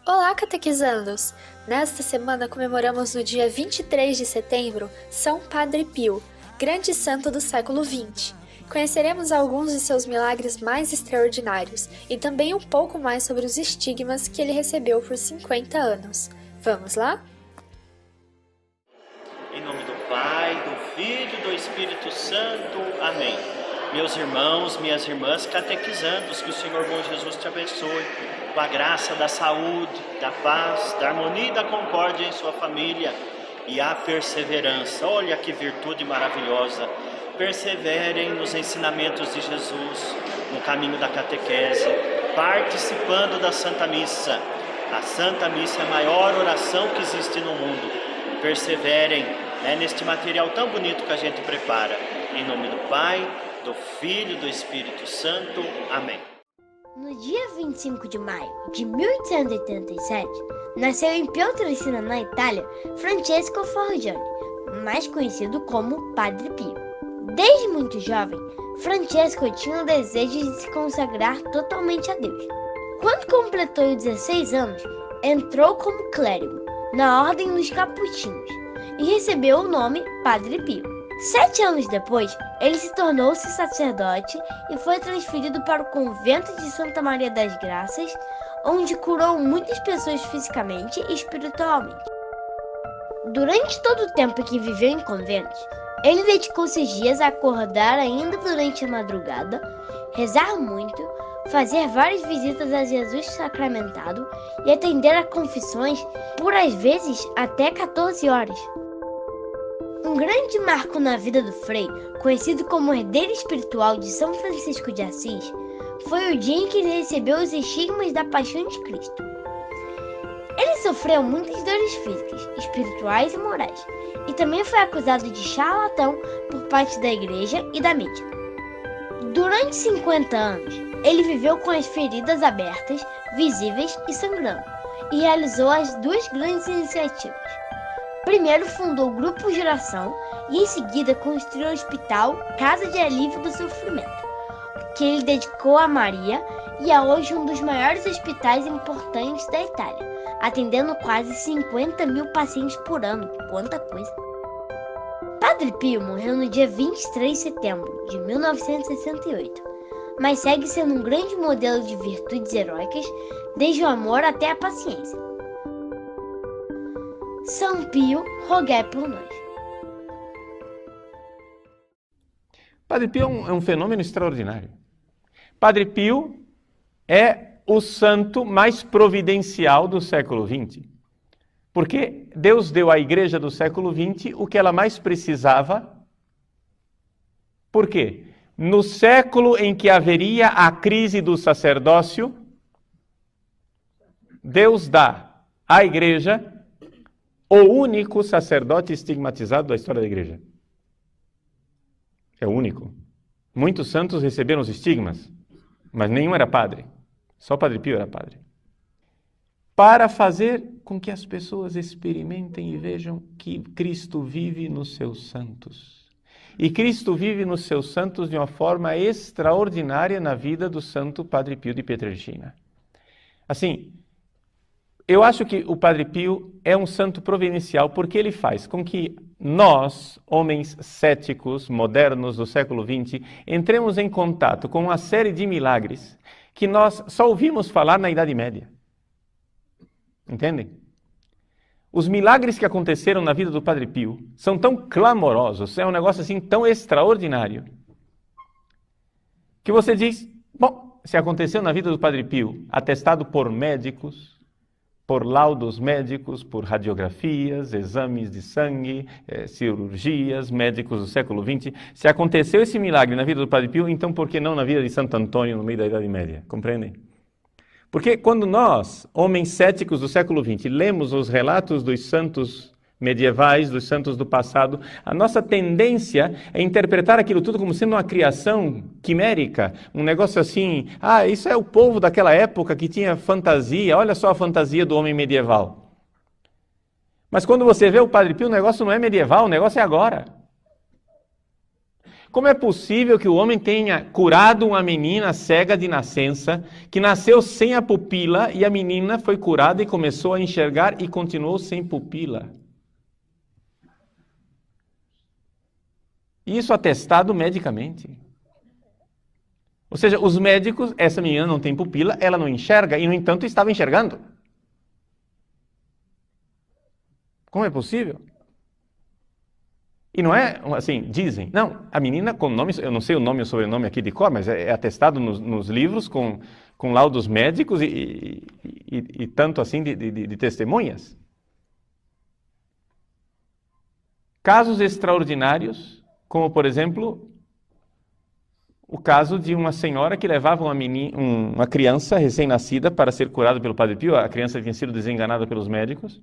Olá, catequizandos! Nesta semana comemoramos no dia 23 de setembro São Padre Pio, grande santo do século XX. Conheceremos alguns de seus milagres mais extraordinários e também um pouco mais sobre os estigmas que ele recebeu por 50 anos. Vamos lá? Em nome do Pai, do Filho e do Espírito Santo. Amém. Meus irmãos, minhas irmãs, catequizandos, que o Senhor bom Jesus te abençoe com a graça da saúde, da paz, da harmonia e da concórdia em sua família e a perseverança. Olha que virtude maravilhosa. Perseverem nos ensinamentos de Jesus, no caminho da catequese, participando da Santa Missa. A Santa Missa é a maior oração que existe no mundo. Perseverem neste material tão bonito que a gente prepara. Em nome do Pai, do Filho e do Espírito Santo. Amém. No dia 25 de maio de 1887, nasceu em Pietrelcina, na Itália, Francesco Forgione, mais conhecido como Padre Pio. Desde muito jovem, Francesco tinha o desejo de se consagrar totalmente a Deus. Quando completou 16 anos, entrou como clérigo na Ordem dos Capuchinhos e recebeu o nome Padre Pio. 7 anos depois, ele se tornou-se sacerdote e foi transferido para o convento de Santa Maria das Graças, onde curou muitas pessoas fisicamente e espiritualmente. Durante todo o tempo que viveu em conventos, ele dedicou seus dias a acordar ainda durante a madrugada, rezar muito, fazer várias visitas a Jesus sacramentado e atender a confissões por às vezes até 14 horas. Um grande marco na vida do Frei, conhecido como herdeiro espiritual de São Francisco de Assis, foi o dia em que ele recebeu os estigmas da Paixão de Cristo. Ele sofreu muitas dores físicas, espirituais e morais, e também foi acusado de charlatão por parte da igreja e da mídia. Durante 50 anos, ele viveu com as feridas abertas, visíveis e sangrando, e realizou as duas grandes iniciativas. Primeiro fundou o Grupo Geração e em seguida construiu o hospital Casa de Alívio do Sofrimento, que ele dedicou a Maria e é hoje um dos maiores hospitais importantes da Itália, atendendo quase 50 mil pacientes por ano. Quanta coisa! Padre Pio morreu no dia 23 de setembro de 1968, mas segue sendo um grande modelo de virtudes heróicas, desde o amor até a paciência. São Pio, rogai por nós. Padre Pio é um fenômeno extraordinário. Padre Pio é o santo mais providencial do século XX. Porque Deus deu à igreja do século XX o que ela mais precisava. Por quê? No século em que haveria a crise do sacerdócio, Deus dá à igreja o único sacerdote estigmatizado da história da igreja. É o único. Muitos santos receberam os estigmas, mas nenhum era padre. Só Padre Pio era padre. Para fazer com que as pessoas experimentem e vejam que Cristo vive nos seus santos. E Cristo vive nos seus santos de uma forma extraordinária na vida do santo Padre Pio de Pietrelcina. Assim, eu acho que o Padre Pio é um santo providencial porque ele faz com que nós, homens céticos, modernos do século XX, entremos em contato com uma série de milagres que nós só ouvimos falar na Idade Média. Entendem? Os milagres que aconteceram na vida do Padre Pio são tão clamorosos, é um negócio assim tão extraordinário, que você diz, bom, se aconteceu na vida do Padre Pio, atestado por médicos, por laudos médicos, por radiografias, exames de sangue, cirurgias, médicos do século XX. Se aconteceu esse milagre na vida do Padre Pio, então por que não na vida de Santo Antônio no meio da Idade Média? Compreendem? Porque quando nós, homens céticos do século XX, lemos os relatos dos santos medievais, dos santos do passado, a nossa tendência é interpretar aquilo tudo como sendo uma criação quimérica, um negócio assim, isso é o povo daquela época que tinha fantasia, olha só a fantasia do homem medieval. Mas quando você vê o Padre Pio, o negócio não é medieval, o negócio é agora. Como é possível que o homem tenha curado uma menina cega de nascença, que nasceu sem a pupila, e a menina foi curada e começou a enxergar e continuou sem pupila? Isso atestado medicamente. Ou seja, os médicos, essa menina não tem pupila, ela não enxerga, e no entanto estava enxergando. Como é possível? E não é assim, dizem. Não, a menina com nome, eu não sei o nome e o sobrenome aqui de cor, mas é atestado nos livros com laudos médicos e tanto assim de testemunhas. Casos extraordinários, como por exemplo, o caso de uma senhora que levava uma criança recém-nascida para ser curada pelo Padre Pio. A criança tinha sido desenganada pelos médicos.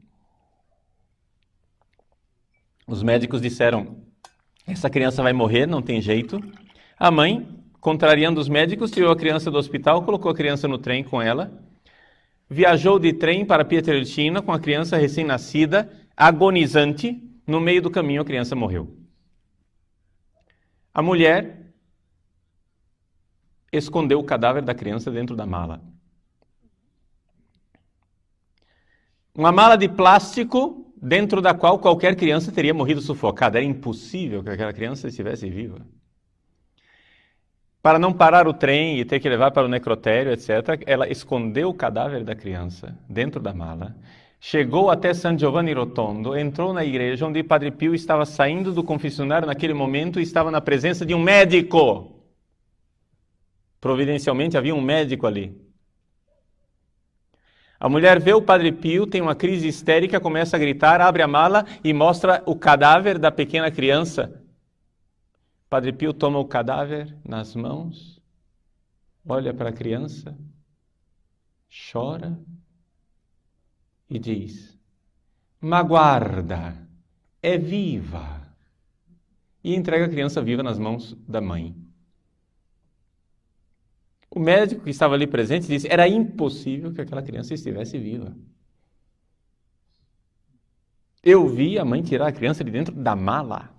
Os médicos disseram, essa criança vai morrer, não tem jeito. A mãe, contrariando os médicos, tirou a criança do hospital, colocou a criança no trem com ela, viajou de trem para Pietrelcina com a criança recém-nascida, agonizante. No meio do caminho a criança morreu. A mulher escondeu o cadáver da criança dentro da mala. Uma mala de plástico dentro da qual qualquer criança teria morrido sufocada. Era impossível que aquela criança estivesse viva. Para não parar o trem e ter que levar para o necrotério, etc., ela escondeu o cadáver da criança dentro da mala, chegou até San Giovanni Rotondo, entrou na igreja onde Padre Pio estava saindo do confessionário naquele momento e estava na presença de um médico. Providencialmente havia um médico ali. A mulher vê o Padre Pio, tem uma crise histérica, começa a gritar, abre a mala e mostra o cadáver da pequena criança. Padre Pio toma o cadáver nas mãos, olha para a criança, chora e diz, "Ma guarda, é viva", e entrega a criança viva nas mãos da mãe. O médico que estava ali presente disse, era impossível que aquela criança estivesse viva. Eu vi a mãe tirar a criança de dentro da mala.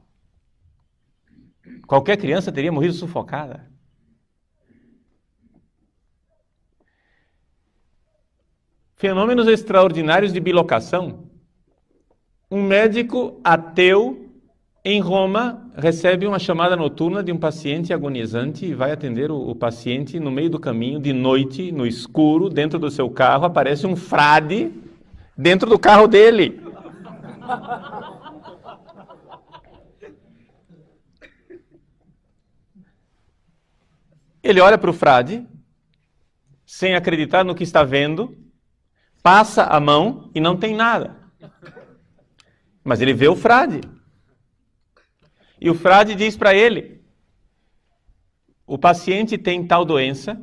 Qualquer criança teria morrido sufocada. Fenômenos extraordinários de bilocação. Um médico ateu em Roma recebe uma chamada noturna de um paciente agonizante e vai atender o paciente no meio do caminho, de noite, no escuro, dentro do seu carro, aparece um frade dentro do carro dele. Ele olha para o frade, sem acreditar no que está vendo, passa a mão e não tem nada. Mas ele vê o frade. E o frade diz para ele, o paciente tem tal doença,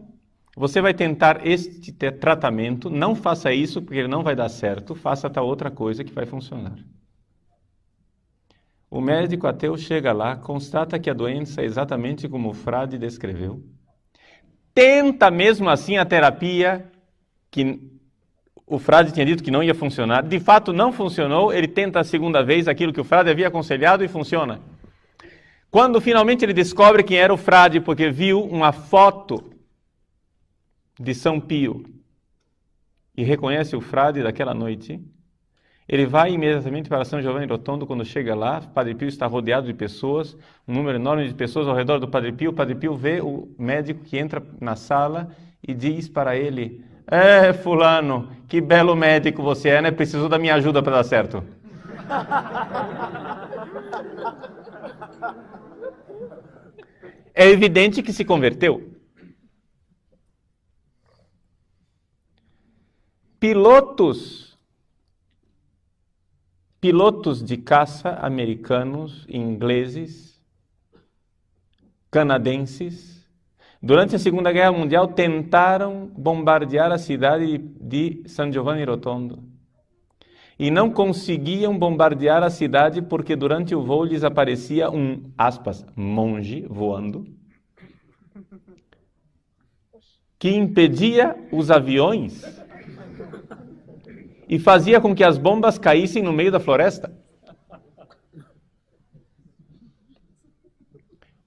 você vai tentar este tratamento, não faça isso porque ele não vai dar certo, faça tal outra coisa que vai funcionar. O médico ateu chega lá, constata que a doença é exatamente como o frade descreveu, tenta mesmo assim a terapia que o frade tinha dito que não ia funcionar, de fato não funcionou, ele tenta a segunda vez aquilo que o frade havia aconselhado e funciona. Quando finalmente ele descobre quem era o frade, porque viu uma foto de São Pio e reconhece o frade daquela noite, ele vai imediatamente para São Giovanni Rotondo. Quando chega lá, o Padre Pio está rodeado de pessoas, um número enorme de pessoas ao redor do Padre Pio. O Padre Pio vê o médico que entra na sala e diz para ele, fulano, que belo médico você é, né? Precisou da minha ajuda para dar certo. É evidente que se converteu. Pilotos de caça americanos, ingleses, canadenses, durante a Segunda Guerra Mundial tentaram bombardear a cidade de San Giovanni Rotondo. E não conseguiam bombardear a cidade porque durante o voo lhes aparecia um, aspas, monge voando, que impedia os aviões e fazia com que as bombas caíssem no meio da floresta.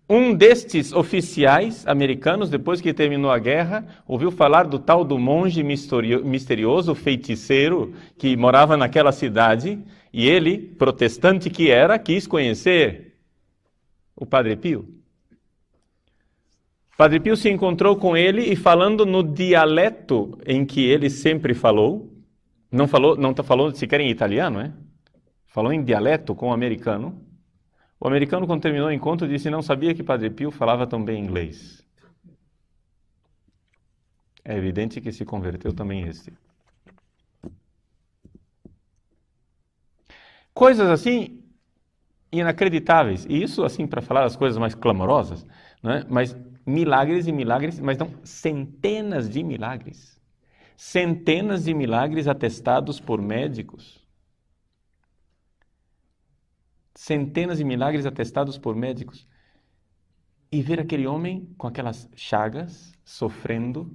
Um destes oficiais americanos, depois que terminou a guerra, ouviu falar do tal do monge misterioso, feiticeiro, que morava naquela cidade, e ele, protestante que era, quis conhecer o Padre Pio. Padre Pio se encontrou com ele e, falando no dialeto em que ele sempre falou, não está falando sequer em italiano, falou em dialeto com o americano. O americano, quando terminou o encontro, disse: não sabia que Padre Pio falava tão bem inglês. É evidente que se converteu também este. Coisas assim inacreditáveis. E isso assim para falar as coisas mais clamorosas, mas milagres e milagres, mas não centenas de milagres. Centenas de milagres atestados por médicos. Centenas de milagres atestados por médicos. E ver aquele homem com aquelas chagas, sofrendo,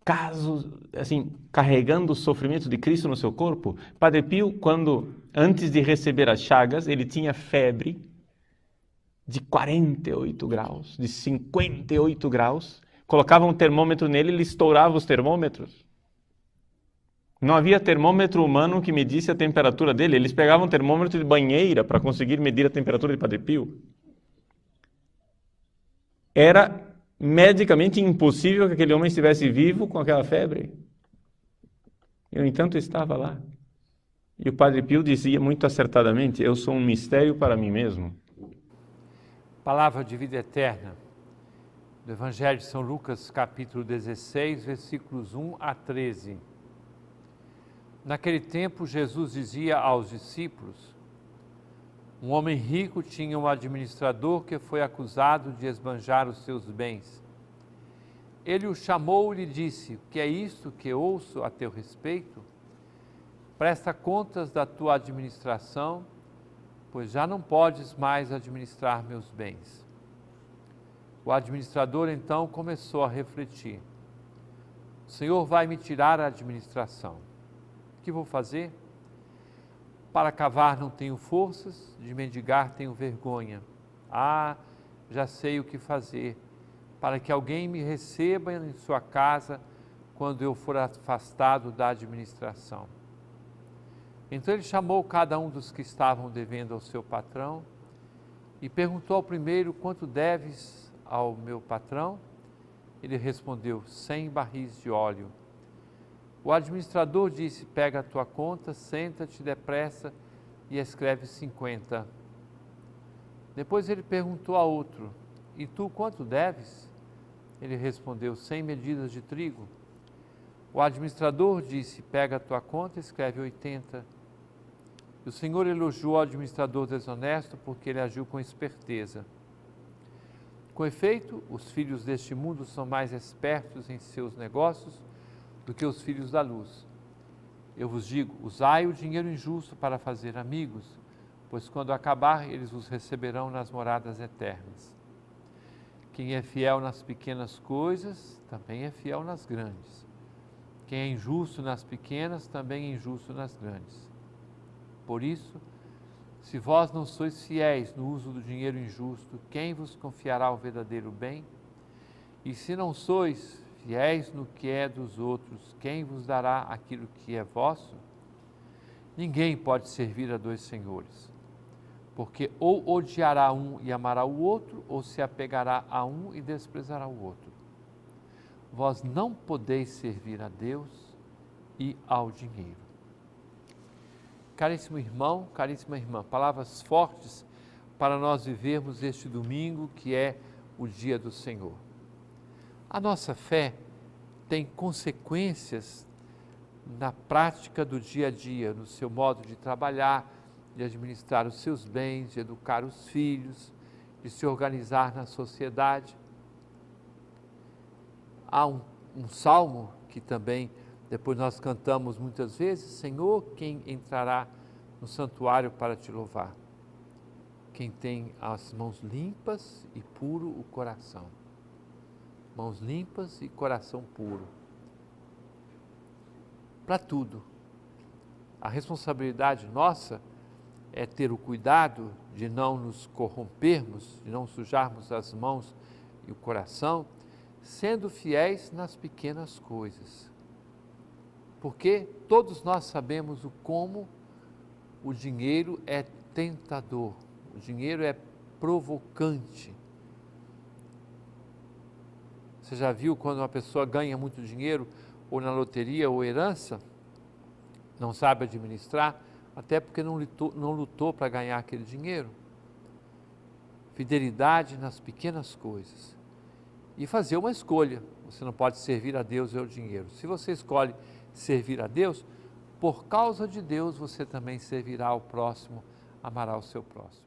casos, assim, carregando o sofrimento de Cristo no seu corpo. Padre Pio, antes de receber as chagas, ele tinha febre de 48 graus, de 58 graus. Colocavam um termômetro nele, ele estourava os termômetros. Não havia termômetro humano que medisse a temperatura dele. Eles pegavam um termômetro de banheira para conseguir medir a temperatura de Padre Pio. Era medicamente impossível que aquele homem estivesse vivo com aquela febre. E, no entanto, estava lá. E o Padre Pio dizia muito acertadamente: eu sou um mistério para mim mesmo. Palavra de vida eterna, do Evangelho de São Lucas, capítulo 16, versículos 1 a 13. Naquele tempo, Jesus dizia aos discípulos: um homem rico tinha um administrador que foi acusado de esbanjar os seus bens. Ele o chamou e lhe disse: que é isto que ouço a teu respeito? Presta contas da tua administração, pois já não podes mais administrar meus bens. O administrador então começou a refletir: o Senhor vai me tirar a administração. O que vou fazer? Para cavar não tenho forças, de mendigar tenho vergonha. Já sei o que fazer, para que alguém me receba em sua casa quando eu for afastado da administração. Então ele chamou cada um dos que estavam devendo ao seu patrão e perguntou ao primeiro: quanto deves ao meu patrão? Ele respondeu: 100 barris de óleo. O administrador disse: pega a tua conta, senta-te depressa e escreve 50. Depois ele perguntou a outro: e tu quanto deves? Ele respondeu: 100 medidas de trigo. O administrador disse: pega a tua conta e escreve 80. E o Senhor elogiou o administrador desonesto porque ele agiu com esperteza. Com efeito, os filhos deste mundo são mais espertos em seus negócios do que os filhos da luz. Eu vos digo: usai o dinheiro injusto para fazer amigos, pois quando acabar, eles os receberão nas moradas eternas. Quem é fiel nas pequenas coisas, também é fiel nas grandes. Quem é injusto nas pequenas, também é injusto nas grandes. Por isso, se vós não sois fiéis no uso do dinheiro injusto, quem vos confiará o verdadeiro bem? E se não sois fiéis no que é dos outros, quem vos dará aquilo que é vosso? Ninguém pode servir a dois senhores, porque ou odiará um e amará o outro, ou se apegará a um e desprezará o outro. Vós não podeis servir a Deus e ao dinheiro. Caríssimo irmão, caríssima irmã, palavras fortes para nós vivermos este domingo que é o dia do Senhor. A nossa fé tem consequências na prática do dia a dia, no seu modo de trabalhar, de administrar os seus bens, de educar os filhos, de se organizar na sociedade. Há um salmo que também depois nós cantamos muitas vezes: Senhor, quem entrará no santuário para te louvar? Quem tem as mãos limpas e puro o coração. Mãos limpas e coração puro. Para tudo. A responsabilidade nossa é ter o cuidado de não nos corrompermos, de não sujarmos as mãos e o coração, sendo fiéis nas pequenas coisas. Porque todos nós sabemos o como o dinheiro é tentador, o dinheiro é provocante. Você já viu quando uma pessoa ganha muito dinheiro, ou na loteria, ou herança, não sabe administrar, até porque não lutou para ganhar aquele dinheiro? Fidelidade nas pequenas coisas. E fazer uma escolha. Você não pode servir a Deus e ao dinheiro. Se você escolhe servir a Deus, por causa de Deus, você também servirá ao próximo, amará o seu próximo.